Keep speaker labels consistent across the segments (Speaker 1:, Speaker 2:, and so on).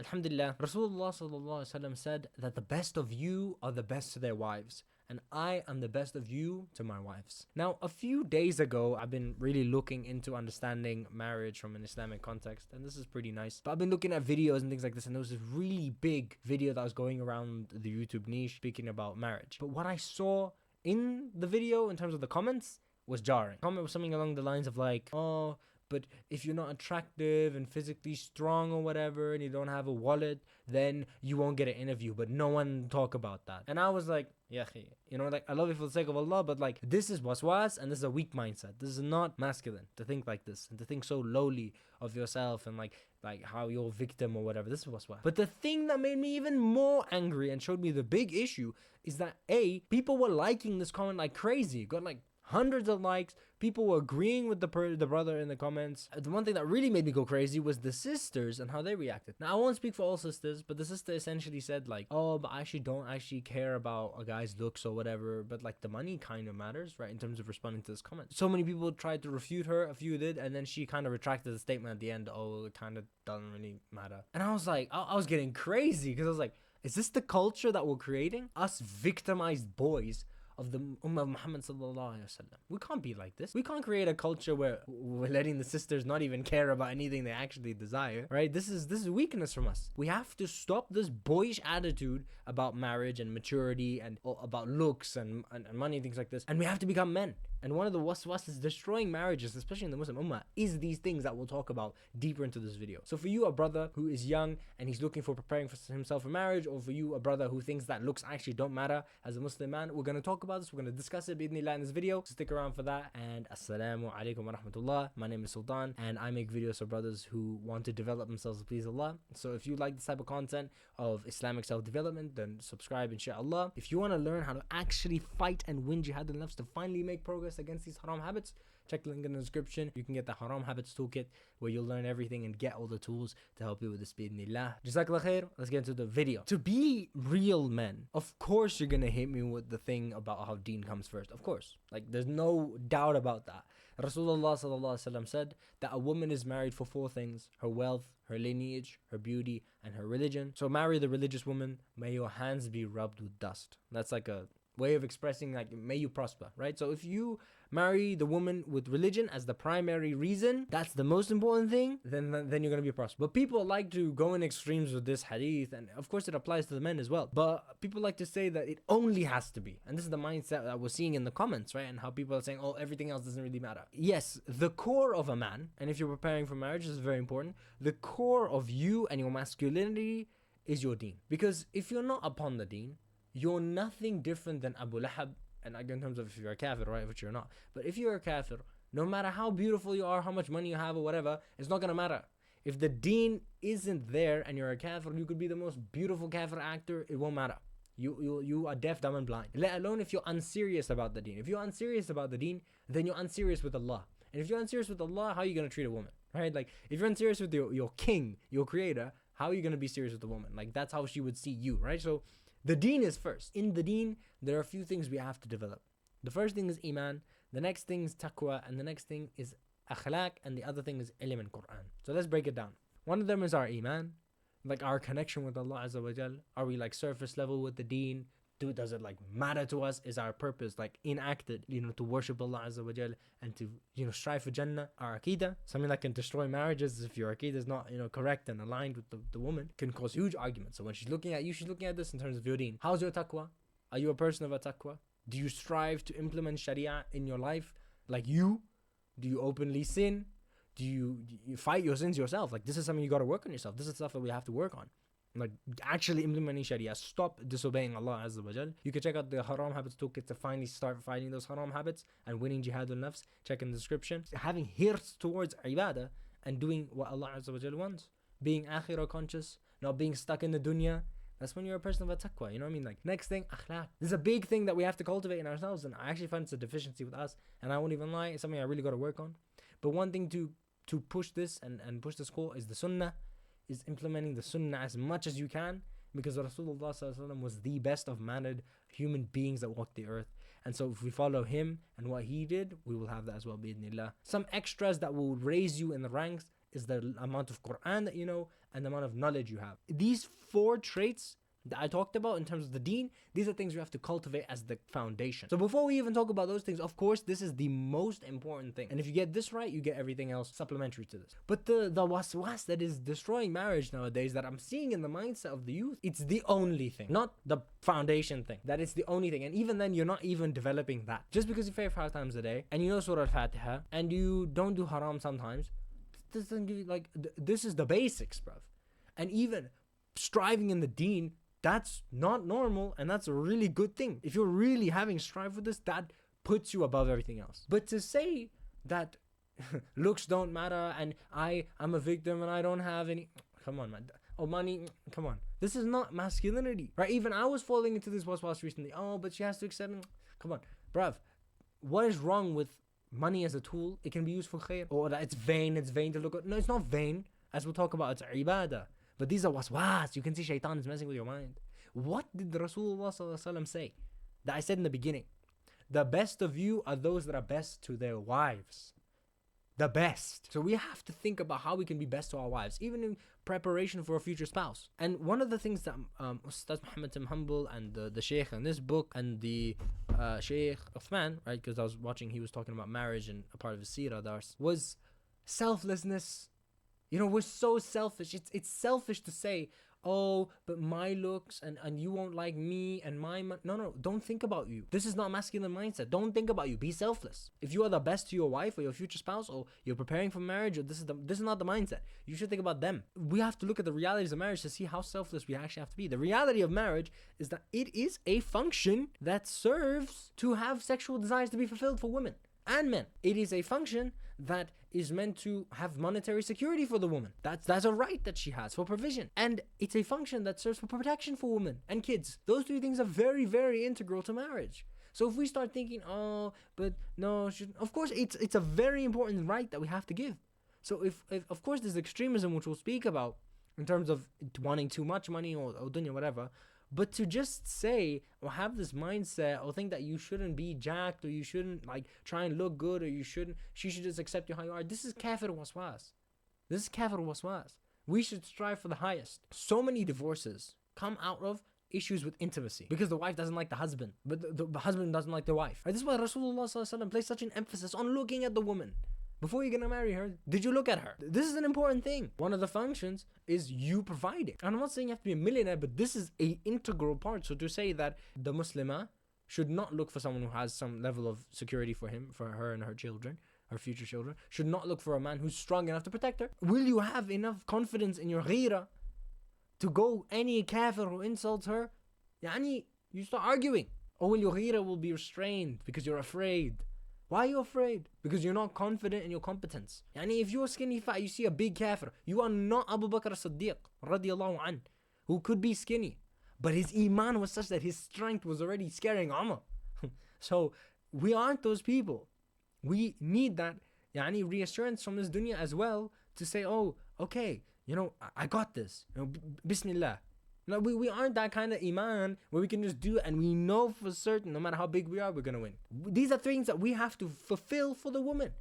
Speaker 1: Alhamdulillah, Rasulullah sallallahu alaihi wasallam said that the best of you are the best to their wives, and I am the best of you to my wives. Now, a few days ago, I've been really looking into understanding marriage from an Islamic context, and this is pretty nice. But I've been looking at videos and things like this, and there was this really big video that was going around the YouTube niche speaking about marriage. But what I saw in the video in terms of the comments was jarring. The comment was something along the lines of like, oh, but if you're not attractive and physically strong or whatever, and you don't have a wallet, then you won't get an interview. But no one talk about that. And I was like, yeah, you know, like, I love you for the sake of Allah, but like, this is waswas, and this is a weak mindset. This is not masculine to think like this and to think so lowly of yourself and like how you're a victim or whatever. This is waswas. But the thing that made me even more angry and showed me the big issue is that people were liking this comment like crazy. Got like hundreds of likes. People were agreeing with the brother in the comments. The one thing that really made me go crazy was the sisters and how they reacted. Now, I won't speak for all sisters, but the sister essentially said like, oh, but I actually don't actually care about a guy's looks or whatever, but like the money kind of matters, right, in terms of responding to this comment. So many people tried to refute her, a few did, and then she kind of retracted the statement at the end, oh, it kind of doesn't really matter. And I was like, I was getting crazy, because I was like, is this the culture that we're creating? Us victimized boys of the Ummah of Muhammad sallallahu alaihi wasallam. We can't be like this. We can't create a culture where we're letting the sisters not even care about anything they actually desire, right? This is weakness from us. We have to stop this boyish attitude about marriage and maturity and about looks and money and things like this. And we have to become men. And one of the waswas is destroying marriages, especially in the Muslim Ummah, is these things that we'll talk about deeper into this video. So for you, a brother who is young and he's looking for preparing for himself for marriage, or for you, a brother who thinks that looks actually don't matter as a Muslim man, we're going to talk about this. We're going to discuss it bi'idhnillah in this video. So stick around for that. And assalamu alaikum wa rahmatullah. My name is Sultan, and I make videos for brothers who want to develop themselves to please Allah. So if you like this type of content of Islamic self-development, then subscribe, inshallah. If you want to learn how to actually fight and win jihad al-nafs to finally make progress against these haram habits, check the link in the description. You can get the haram habits toolkit where you'll learn everything and get all the tools to help you with this bi'idhnillah. Jazakallah khair. Let's get into the video. To be real men, of course you're gonna hit me with the thing about how Deen comes first. Of course, like, there's no doubt about that. Rasulullah sallallahu alaihi wasallam said that a woman is married for 4 things: her wealth, her lineage, her beauty, and her religion. So marry the religious woman. May your hands be rubbed with dust. That's like a way of expressing like, may you prosper, right? So if you marry the woman with religion as the primary reason, that's the most important thing, then you're gonna be prosperous. But people like to go in extremes with this hadith, and of course it applies to the men as well, but people like to say that it only has to be, and this is the mindset that we're seeing in the comments, right? And how people are saying, oh, everything else doesn't really matter. Yes, the core of a man, and if you're preparing for marriage, this is very important, the core of you and your masculinity is your deen. Because if you're not upon the deen, you're nothing different than Abu Lahab. And in terms of if you're a kafir, right, which you're not. But if you're a kafir, no matter how beautiful you are, how much money you have or whatever, it's not going to matter. If the deen isn't there and you're a kafir, you could be the most beautiful kafir actor, it won't matter. You are deaf, dumb and blind. Let alone if you're unserious about the deen. If you're unserious about the deen, then you're unserious with Allah. And if you're unserious with Allah, how are you going to treat a woman, right? Like, if you're unserious with your king, your creator, how are you going to be serious with a woman? Like, that's how she would see you, right? So the deen is first. In the deen, there are a few things we have to develop. The first thing is iman, the next thing is taqwa, and the next thing is akhlaq, and the other thing is ilm and Quran. So let's break it down. One of them is our iman, like our connection with Allah Azza wa Jal. Are we like surface level with the deen? Does it like matter to us? Is our purpose like enacted, to worship Allah Azza wa Jal and to, strive for Jannah? Our Aqidah, something that can destroy marriages if your Aqidah is not, correct and aligned with the woman, can cause huge arguments. So when she's looking at you, she's looking at this in terms of your deen. How's your taqwa? Are you a person of a taqwa? Do you strive to implement Sharia in your life? Like you? Do you openly sin? Do you fight your sins yourself? Like, this is something you got to work on yourself. This is stuff that we have to work on. Like, actually implementing Sharia. Stop disobeying Allah Azza wa Jal. You can check out the Haram Habits Toolkit to finally start fighting those haram habits and winning jihad al-nafs. Check in the description. Having hirs towards ibadah and doing what Allah Azza wa Jal wants. Being akhirah conscious, not being stuck in the dunya. That's when you're a person of a taqwa, you know what I mean? Like, next thing, akhlaq. This is a big thing that we have to cultivate in ourselves, and I actually find it's a deficiency with us, and I won't even lie, it's something I really got to work on. But one thing to push this and push this core is the sunnah, is implementing the sunnah as much as you can, because Rasulullah ﷺ was the best of mannered human beings that walked the earth. And so if we follow him and what he did, we will have that as well, bi'idhnillah. Some extras that will raise you in the ranks is the amount of Quran that you know and the amount of knowledge you have. These 4 traits that I talked about in terms of the deen, these are things you have to cultivate as the foundation. So before we even talk about those things, of course, this is the most important thing. And if you get this right, you get everything else supplementary to this. But the waswas that is destroying marriage nowadays that I'm seeing in the mindset of the youth, it's the only thing, not the foundation thing. That it's the only thing. And even then, you're not even developing that. Just because you pray 5 times a day, and you know Surah Al-Fatiha, and you don't do haram sometimes, this doesn't give you, like, this is the basics, bruv. And even striving in the deen, that's not normal, and that's a really good thing. If you're really having strive for this, that puts you above everything else. But to say that looks don't matter and I'm a victim and I don't have any, come on, man. Oh, money, come on. This is not masculinity, right? Even I was falling into this waswas recently. Oh, but she has to accept it. Come on, bruv. What is wrong with money as a tool? It can be used for khair. Or that it's vain to look at. No, it's not vain. As we'll talk about, it's ibadah. But these are waswas. You can see shaitan is messing with your mind. What did Rasulullah say? That I said in the beginning. The best of you are those that are best to their wives. The best. So we have to think about how we can be best to our wives, even in preparation for a future spouse. And one of the things that Ustaz Muhammad Humble and the Shaykh in this book and the Shaykh Uthman, right, because I was watching, he was talking about marriage and a part of his seerah dars, was selflessness. You know, we're so selfish. It's selfish to say, oh, but my looks and you won't like me and no, don't think about you. This is not masculine mindset. Don't think about you. Be selfless. If you are the best to your wife or your future spouse, or you're preparing for marriage, or this is not the mindset. You should think about them. We have to look at the realities of marriage to see how selfless we actually have to be. The reality of marriage is that it is a function that serves to have sexual desires to be fulfilled for women and men. It is a function that is meant to have monetary security for the woman. That's a right that she has for provision. And it's a function that serves for protection for women and kids. Those 3 things are very, very integral to marriage. So if we start thinking, oh, but no, of course, it's a very important right that we have to give. So if of course, there's extremism, which we'll speak about in terms of wanting too much money or dunya, whatever. But to just say or have this mindset or think that you shouldn't be jacked or you shouldn't like try and look good or she should just accept you how you are. This is kafir waswas. This is kafir waswas. We should strive for the highest. So many divorces come out of issues with intimacy because the wife doesn't like the husband, but the husband doesn't like the wife. Right? This is why Rasulullah placed such an emphasis on looking at the woman. Before you're gonna marry her, did you look at her? This is an important thing. One of the functions is you providing. And I'm not saying you have to be a millionaire, but this is an integral part. So to say that the Muslimah should not look for someone who has some level of security for her and her children, her future children, should not look for a man who's strong enough to protect her. Will you have enough confidence in your ghira to go any kafir who insults her? You start arguing. Or will your ghira will be restrained because you're afraid? Why are you afraid? Because you're not confident in your competence. If you're skinny fat, you see a big kafir, you are not Abu Bakr as-Siddiq radiyallahu anh, who could be skinny, but his iman was such that his strength was already scaring Umar. So we aren't those people. We need that reassurance from this dunya as well to say, oh, okay, I got this. Bismillah. No, we aren't that kind of iman where we can just do it and we know for certain, no matter how big we are, we're going to win. These are things that we have to fulfill for the woman.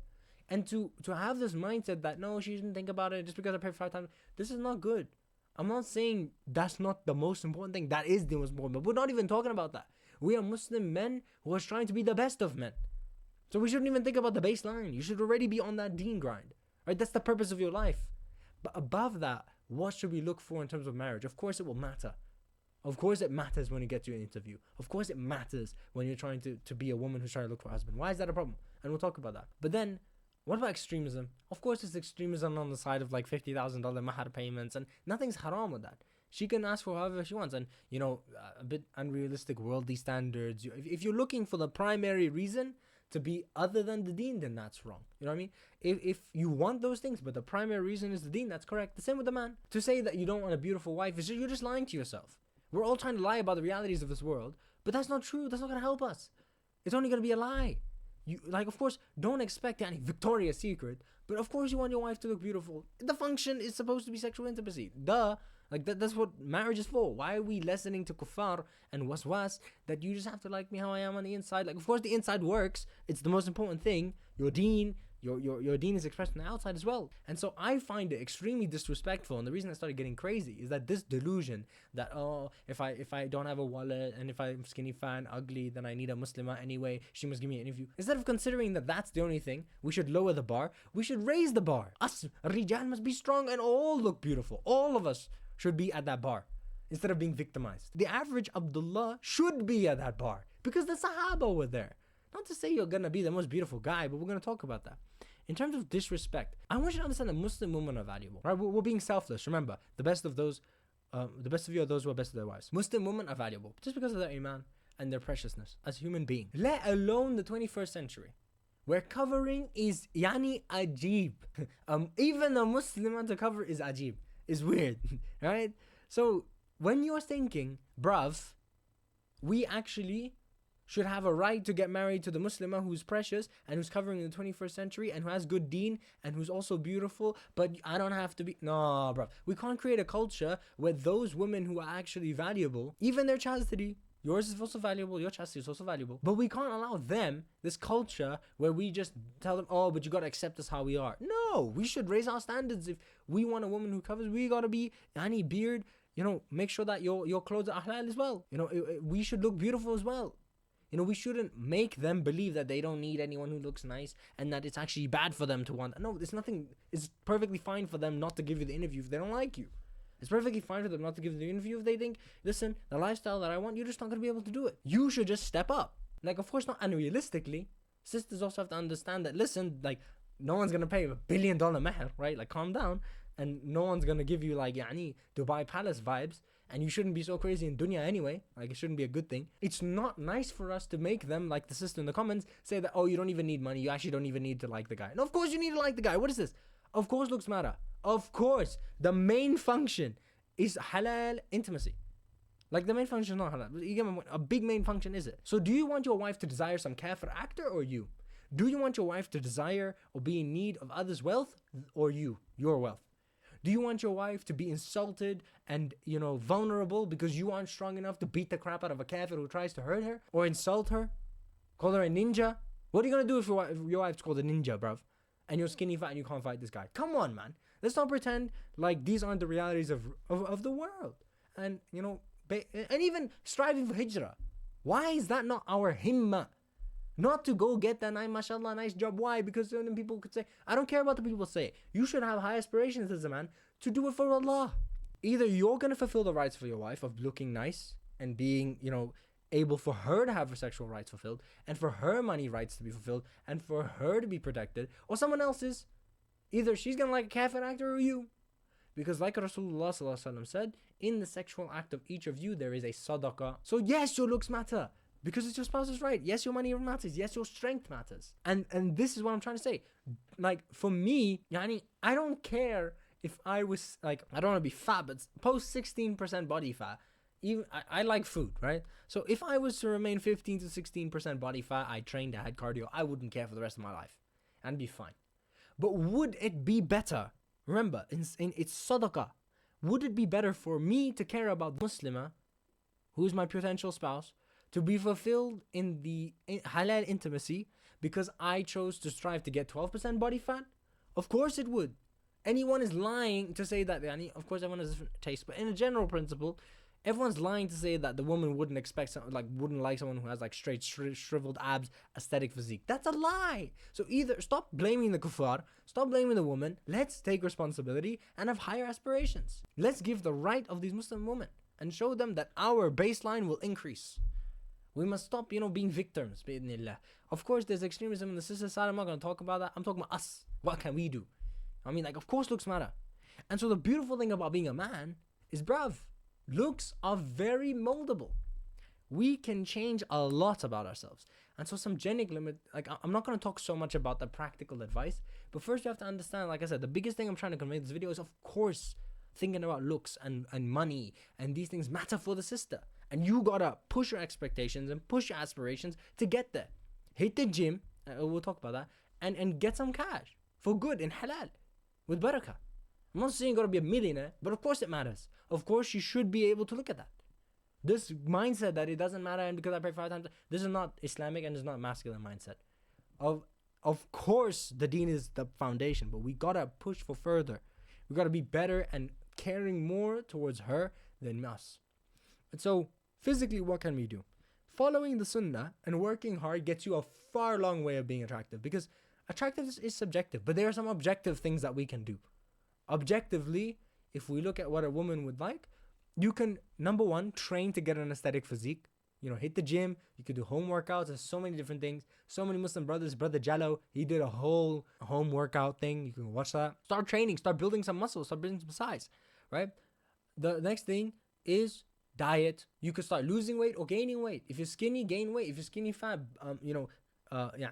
Speaker 1: And to have this mindset that, no, she shouldn't think about it just because I prayed 5 times. This is not good. I'm not saying that's not the most important thing. That is the most important. But we're not even talking about that. We are Muslim men who are trying to be the best of men. So we shouldn't even think about the baseline. You should already be on that deen grind. Right? That's the purpose of your life. But above that, what should we look for in terms of marriage? Of course it will matter. Of course it matters when you get to an interview. Of course it matters when you're trying to be a woman who's trying to look for a husband. Why is that a problem? And we'll talk about that. But then, what about extremism? Of course it's extremism on the side of like $50,000 mahar payments, and nothing's haram with that. She can ask for however she wants, and a bit unrealistic worldly standards. If you're looking for the primary reason to be other than the deen, then that's wrong. You know what I mean? If you want those things, but the primary reason is the deen, that's correct. The same with the man. To say that you don't want a beautiful wife, you're just lying to yourself. We're all trying to lie about the realities of this world, but that's not true. That's not going to help us. It's only going to be a lie. Of course, don't expect any Victoria's Secret, but of course you want your wife to look beautiful. The function is supposed to be sexual intimacy. Duh. That's what marriage is for. Why are we listening to kuffar and waswas that you just have to like me how I am on the inside? Of course the inside works. It's the most important thing. Your deen, Your deen is expressed on the outside as well. And so I find it extremely disrespectful. And the reason I started getting crazy is that this delusion that, oh, if I don't have a wallet and if I'm skinny, fat, and ugly, then I need a Muslimah anyway, she must give me an interview. Instead of considering that that's the only thing, we should lower the bar. We should raise the bar. Us rijal must be strong and all look beautiful. All of us should be at that bar instead of being victimized. The average Abdullah should be at that bar because the Sahaba were there. Not to say you're gonna be the most beautiful guy, but we're gonna talk about that. In terms of disrespect, I want you to understand that Muslim women are valuable, right? We're being selfless. Remember, the best of you are those who are best of their wives. Muslim women are valuable just because of their iman and their preciousness as human beings. Let alone the 21st century, where covering is yani ajib. Even a Muslim to cover is ajib. Is weird, right? So when you're thinking, bruv, we actually should have a right to get married to the Muslimah who's precious and who's covering in the 21st century and who has good deen and who's also beautiful, but I don't have to be. No, bro. We can't create a culture where those women who are actually valuable, even their chastity, yours is also valuable, your chastity is also valuable, but we can't allow them, this culture where we just tell them, oh, but you gotta accept us how we are. No, we should raise our standards. If we want a woman who covers, we gotta be any beard, make sure that your clothes are halal as well. We should look beautiful as well. We shouldn't make them believe that they don't need anyone who looks nice and that it's actually bad for them to want. No, it's perfectly fine for them not to give you the interview if they don't like you. It's perfectly fine for them not to give you the interview if they think, listen, the lifestyle that I want, you're just not going to be able to do it. You should just step up. Like, of course not unrealistically. Sisters also have to understand that, listen, like, no one's going to pay $1 billion mahr, right? Like, calm down. And no one's going to give you, like, Dubai Palace vibes. And you shouldn't be so crazy in dunya anyway. Like, it shouldn't be a good thing. It's not nice for us to make them, like the sister in the comments, say that, oh, you don't even need money. You actually don't even need to like the guy. No, of course you need to like the guy. What is this? Of course looks matter. Of course. The main function is halal intimacy. Like, the main function is not halal. You get my point. A big main function is it. So do you want your wife to desire some kafir actor or you? Do you want your wife to desire or be in need of others' wealth or your wealth? Do you want your wife to be insulted and, vulnerable because you aren't strong enough to beat the crap out of a kafir who tries to hurt her or insult her? Call her a ninja? What are you going to do if your wife's called a ninja, bruv? And you're skinny fat and you can't fight this guy? Come on, man. Let's not pretend like these aren't the realities of the world. And, and even striving for hijrah. Why is that not our himma? Not to go get that mashallah, nice job. Why? Because then people could say, I don't care about the people say. You should have high aspirations as a man to do it for Allah. Either you're going to fulfill the rights for your wife of looking nice and being, able for her to have her sexual rights fulfilled and for her money rights to be fulfilled and for her to be protected, or someone else's. Either she's going to like a kafir actor or you. Because like Rasulullah ﷺ said, in the sexual act of each of you, there is a sadaqah. So yes, your looks matter. Because it's your spouse's right. Yes, your money matters. Yes, your strength matters. And this is what I'm trying to say. Like, for me, I don't care if I was, like, I don't want to be fat, but post 16% body fat. Even I like food, right? So if I was to remain 15 to 16% body fat, I trained, I had cardio, I wouldn't care for the rest of my life. And be fine. But would it be better? Remember, it's sadaqah. Would it be better for me to care about the Muslimah, who's my potential spouse, to be fulfilled in the halal intimacy because I chose to strive to get 12% body fat? Of course it would. Anyone is lying to say that. Of course, everyone has a different taste, but in a general principle, everyone's lying to say that the woman wouldn't like someone who has like straight shriveled abs, aesthetic physique. That's a lie. So either stop blaming the kuffar, stop blaming the woman. Let's take responsibility and have higher aspirations. Let's give the right of these Muslim women and show them that our baseline will increase. We must stop, being victims, bi'idhnillah. Of course, there's extremism in the sister side. I'm not going to talk about that. I'm talking about us. What can we do? Of course looks matter. And so the beautiful thing about being a man is, bruv, looks are very moldable. We can change a lot about ourselves. And so some genetic limit, I'm not going to talk so much about the practical advice, but first you have to understand, like I said, the biggest thing I'm trying to convey in this video is, of course, thinking about looks and money and these things matter for the sister. And you gotta push your expectations and push your aspirations to get there. Hit the gym, we'll talk about that, and get some cash for good in halal with barakah. I'm not saying you gotta be a millionaire, but of course it matters. Of course you should be able to look at that. This mindset that it doesn't matter and because I pray 5 times, this is not Islamic and it's not masculine mindset. of course the deen is the foundation, but we gotta push for further. We gotta be better and caring more towards her than us. And so physically, what can we do? Following the sunnah and working hard gets you a far long way of being attractive, because attractiveness is subjective, but there are some objective things that we can do. Objectively, if we look at what a woman would like, you can, number one, train to get an aesthetic physique. You know, hit the gym. You can do home workouts. There's so many different things. So many Muslim brothers. Brother Jallo, he did a whole home workout thing. You can watch that. Start training. Start building some muscles. Start building some size. Right? The next thing is diet. You could start losing weight or gaining weight. If you're skinny, gain weight. If you're skinny, fat,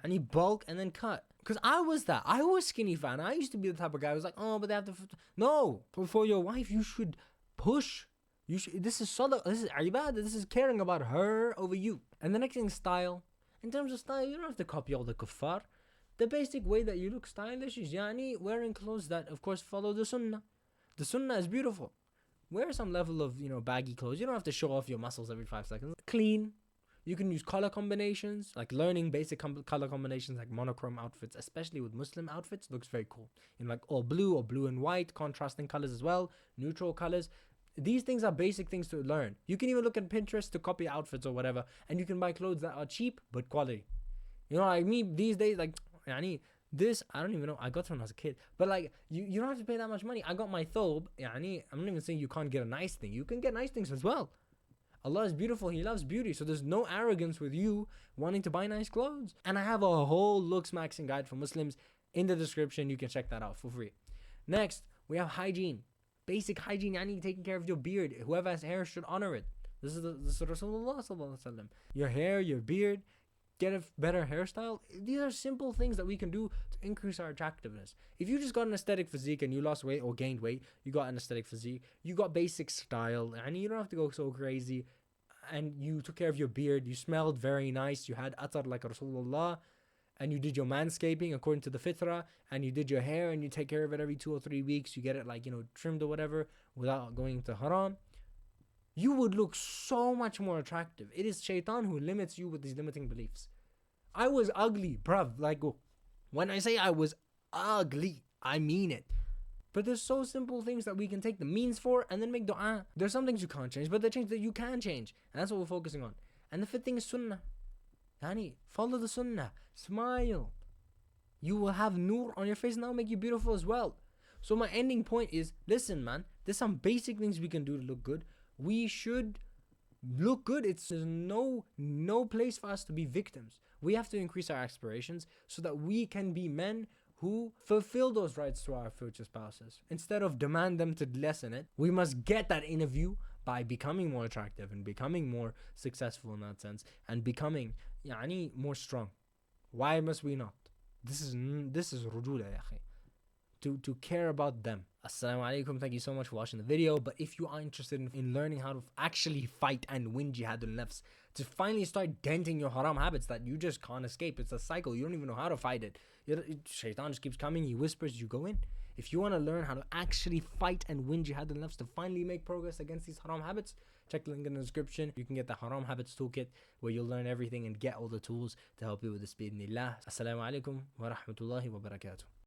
Speaker 1: any bulk and then cut. Because I was that. I was skinny fat. And I used to be the type of guy who was like, oh, but they have to. No. For your wife, you should push. This is Sadaqah. This is Ibadah. This is caring about her over you. And the next thing is style. In terms of style, you don't have to copy all the kuffar. The basic way that you look stylish is wearing clothes that, of course, follow the sunnah. The sunnah is beautiful. Wear some level of, baggy clothes. You don't have to show off your muscles every 5 seconds. Clean. You can use color combinations, like learning basic color combinations like monochrome outfits, especially with Muslim outfits, looks very cool. Like all blue or blue and white, contrasting colors as well, neutral colors. These things are basic things to learn. You can even look at Pinterest to copy outfits or whatever, and you can buy clothes that are cheap but quality. Like me these days, this, I don't even know, I got them as a kid, but you don't have to pay that much money. I got my thobe, I'm not even saying you can't get a nice thing. You can get nice things as well. Allah is beautiful, He loves beauty, so there's no arrogance with you wanting to buy nice clothes. And I have a whole looks maxing guide for Muslims in the description. You can check that out for free. Next, we have hygiene. Basic hygiene, taking care of your beard. Whoever has hair should honor it. This is Rasulullah sallallahu alaihi wasallam. Your hair, your beard, get a better hairstyle. These are simple things that we can do to increase our attractiveness. If you just got an aesthetic physique and you lost weight or gained weight, you got an aesthetic physique, you got basic style, and you don't have to go so crazy, and you took care of your beard, you smelled very nice, you had atar like Rasulullah, and you did your manscaping according to the fitrah, and you did your hair and you take care of it every 2 or 3 weeks, you get it trimmed or whatever without going to haram, you would look so much more attractive. It is shaitan who limits you with these limiting beliefs. I was ugly, bruv. When I say I was ugly, I mean it. But there's so simple things that we can take the means for and then make dua. There's some things you can't change, but the things that you can change. And that's what we're focusing on. And the fifth thing is sunnah. Follow the sunnah. Smile. You will have nur on your face and that will make you beautiful as well. So my ending point is, listen man, there's some basic things we can do to look good. We should look good. There's no place for us to be victims. We have to increase our aspirations so that we can be men who fulfill those rights to our future spouses. Instead of demand them to lessen it, we must get that interview by becoming more attractive and becoming more successful in that sense and becoming more strong. Why must we not? This is rujula ya akhi. To care about them. Assalamu alaikum. Thank you so much for watching the video. But if you are interested in learning how to actually fight and win jihadul nafs, to finally start denting your haram habits that you just can't escape, it's a cycle, you don't even know how to fight it. Shaitan just keeps coming, he whispers, you go in. If you want to learn how to actually fight and win jihadul nafs, to finally make progress against these haram habits, check the link in the description. You can get the haram habits toolkit where you'll learn everything and get all the tools to help you with this. Bi-idhnillah. Assalamu alaikum wa rahmatullahi wa barakatuh.